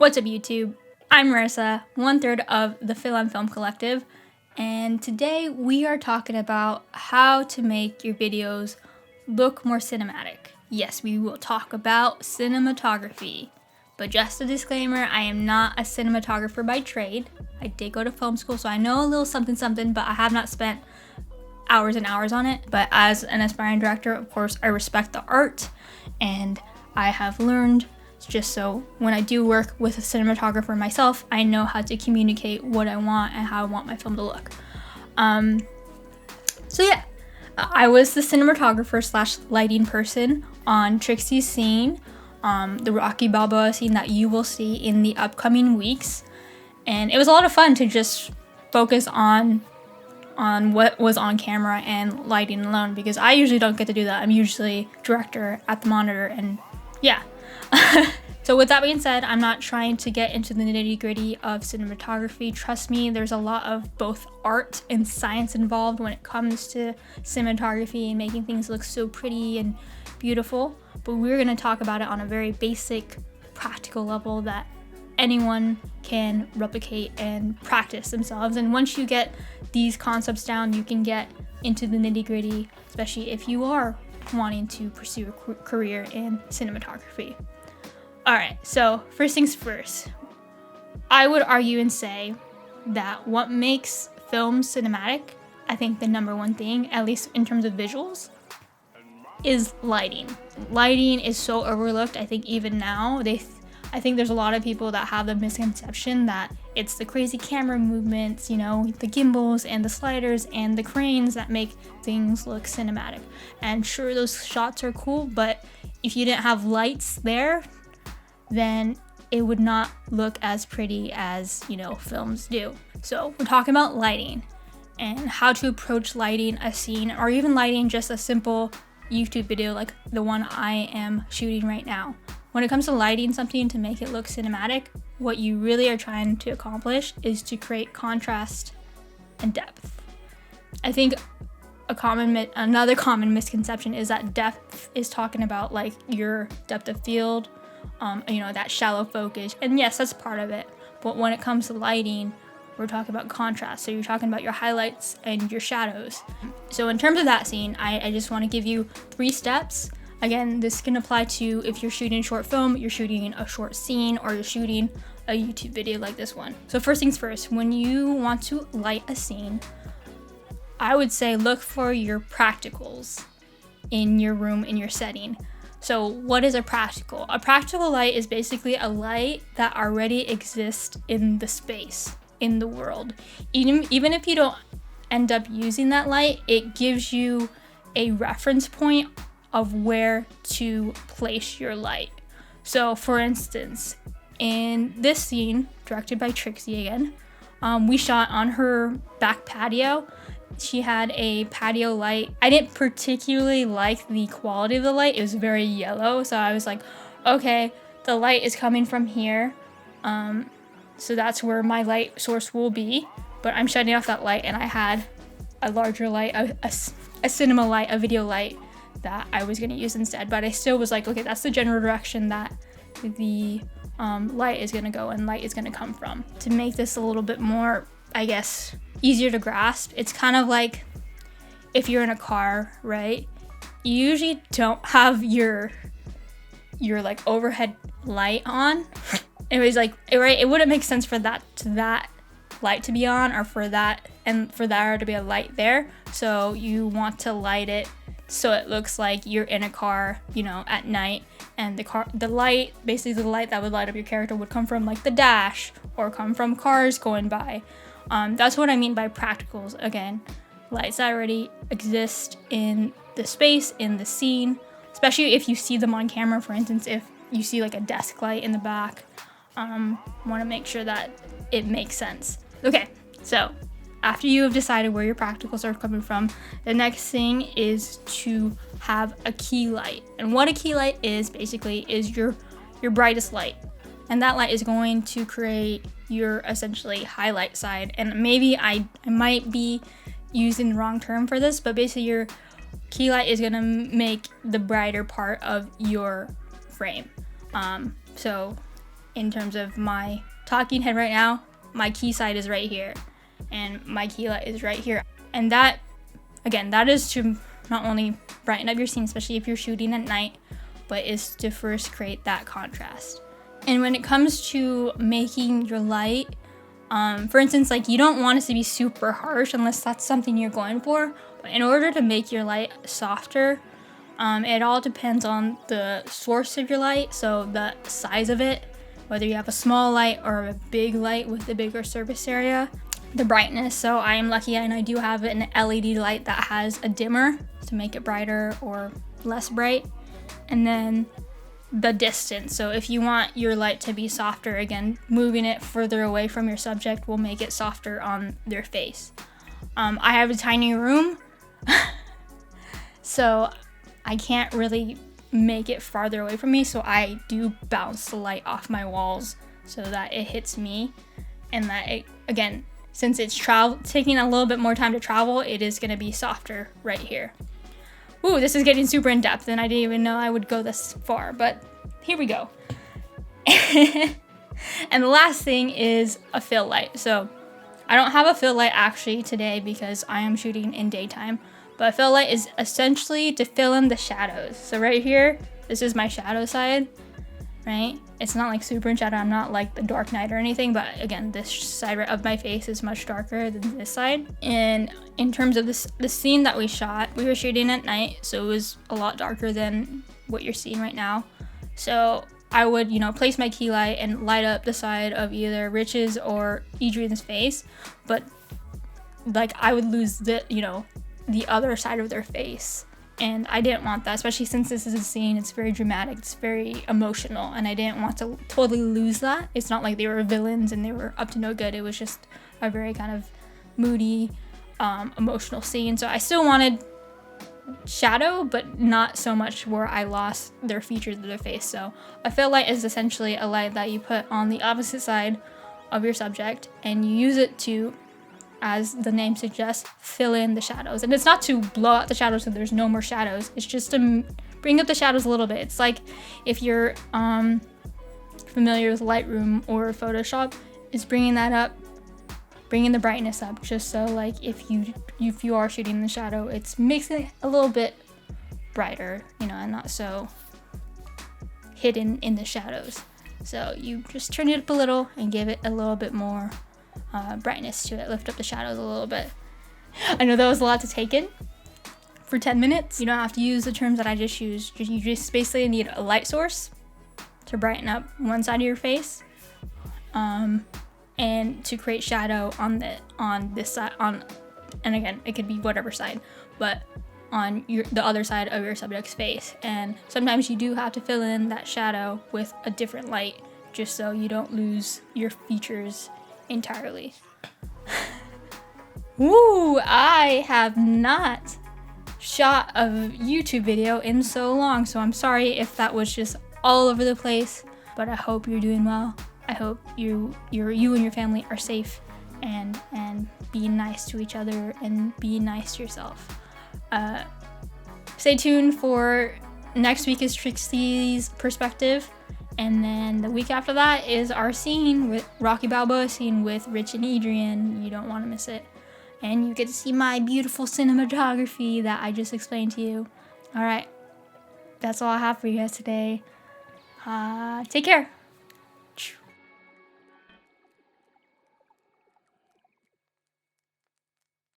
What's up, YouTube? I'm Marissa, 1/3 of the FilAM Film Collective, and today we are talking about how to make your videos look more cinematic. Yes, we will talk about cinematography, but just a disclaimer, I am not a cinematographer by trade. I did go to film school, so I know a little something, but I have not spent hours and hours on it. But as an aspiring director, of course, I respect the art, and I have learned just so when I do work with a cinematographer myself, I know how to communicate what I want and how I want my film to look. So yeah, I was the cinematographer slash lighting person on Trixie's scene, the Rocky Balboa scene that you will see in the upcoming weeks. And it was a lot of fun to just focus on what was on camera and lighting alone, because I usually don't get to do that. I'm usually director at the monitor, and yeah. So with that being said, I'm not trying to get into the nitty-gritty of cinematography. Trust me, there's a lot of both art and science involved when it comes to cinematography and making things look so pretty and beautiful. But we're going to talk about it on a very basic, practical level that anyone can replicate and practice themselves. And once you get these concepts down, you can get into the nitty-gritty, especially if you are wanting to pursue a career in cinematography. Alright, so first things first, I would argue and say that what makes film cinematic, I think the number one thing, at least in terms of visuals, is lighting. Lighting is so overlooked. I think even now, I think there's a lot of people that have the misconception that it's the crazy camera movements, you know, the gimbals and the sliders and the cranes that make things look cinematic. And sure, those shots are cool, but if you didn't have lights there, then it would not look as pretty as, you know, films do. So we're talking about lighting and how to approach lighting a scene, or even lighting just a simple YouTube video like the one I am shooting right now. When it comes to lighting something to make it look cinematic, what you really are trying to accomplish is to create contrast and depth. I think another common misconception is that depth is talking about like your depth of field, you know, that shallow focus. And yes, that's part of it. But when it comes to lighting, we're talking about contrast. So you're talking about your highlights and your shadows. So in terms of that scene, I just want to give you 3 steps. Again, this can apply to if you're shooting short film, you're shooting a short scene, or you're shooting a YouTube video like this one. So first things first, when you want to light a scene, I would say look for your practicals in your room, in your setting. So what is a practical? A practical light is basically a light that already exists in the space, in the world. Even if you don't end up using that light, it gives you a reference point of where to place your light. So for instance, in this scene, directed by Trixie again, we shot on her back patio. She had a patio light. I didn't particularly like the quality of the light. It was very yellow, so I was like, okay, the light is coming from here, so that's where my light source will be, but I'm shutting off that light, and I had a larger light, a cinema light, a video light that I was going to use instead. But I still was like, okay, that's the general direction that the light is going to go and light is going to come from. To make this a little bit more, I guess, easier to grasp, it's kind of like if you're in a car, right? You usually don't have your like overhead light on. It was like, right, it wouldn't make sense for that light to be on, or for that to be a light there. So you want to light it so it looks like you're in a car, you know, at night, and the light, basically the light that would light up your character, would come from like the dash or come from cars going by. That's what I mean by practicals. Again, lights that already exist in the space, in the scene, especially if you see them on camera. For instance, if you see like a desk light in the back, want to make sure that it makes sense. Okay, so after you have decided where your practicals are coming from, the next thing is to have a key light. And what a key light is basically is your brightest light. And that light is going to create your essentially highlight side. And maybe I might be using the wrong term for this, but basically your key light is gonna make the brighter part of your frame. So in terms of my talking head right now, my key side is right here and my key light is right here. And that, again, that is to not only brighten up your scene, especially if you're shooting at night, but is to first create that contrast. And when it comes to making your light, for instance, like you don't want it to be super harsh unless that's something you're going for. But in order to make your light softer, it all depends on the source of your light, so the size of it, whether you have a small light or a big light with a bigger surface area, the brightness. So I am lucky and I do have an LED light that has a dimmer to make it brighter or less bright. And then the distance. So if you want your light to be softer, again, moving it further away from your subject will make it softer on their face. I have a tiny room, so I can't really make it farther away from me, so I do bounce the light off my walls so that it hits me, and that it, again, since it's taking a little bit more time to travel, it is going to be softer right here. Ooh, this is getting super in depth, and I didn't even know I would go this far, but here we go. And the last thing is a fill light. So I don't have a fill light actually today because I am shooting in daytime, but a fill light is essentially to fill in the shadows. So right here, this is my shadow side, right? It's not like super in shadow. I'm not like the Dark Knight or anything, but again, this side of my face is much darker than this side. And in terms of the scene that we shot, we were shooting at night, so it was a lot darker than what you're seeing right now. So I would, place my key light and light up the side of either Rich's or Adrian's face, but like I would lose the other side of their face. And I didn't want that, especially since this is a scene, it's very dramatic, it's very emotional, and I didn't want to totally lose that. It's not like they were villains and they were up to no good. It was just a very kind of moody, emotional scene. So I still wanted shadow, but not so much where I lost their features of their face. So a fill light is essentially a light that you put on the opposite side of your subject, and you use it to, as the name suggests, fill in the shadows. And it's not to blow out the shadows so there's no more shadows. It's just to bring up the shadows a little bit. It's like if you're familiar with Lightroom or Photoshop, it's bringing that up, bringing the brightness up, just so like if you are shooting the shadow, it's making it a little bit brighter, and not so hidden in the shadows. So you just turn it up a little and give it a little bit more brightness to it, lift up the shadows a little bit. I know that was a lot to take in for 10 minutes. You don't have to use the terms that I just used. You just basically need a light source to brighten up one side of your face, and to create shadow on this side, and again, it could be whatever side, but on the other side of your subject's face. And sometimes you do have to fill in that shadow with a different light, just so you don't lose your features entirely. Woo! I have not shot a YouTube video in so long, so I'm sorry if that was just all over the place, but I hope you're doing well. I hope you and your family are safe and being nice to each other and being nice to yourself. Stay tuned for next week is Trixie's perspective. And then the week after that is our scene with Rocky Balboa scene with Rich and Adrian. You don't want to miss it. And you get to see my beautiful cinematography that I just explained to you. All right. That's all I have for you guys today. Take care.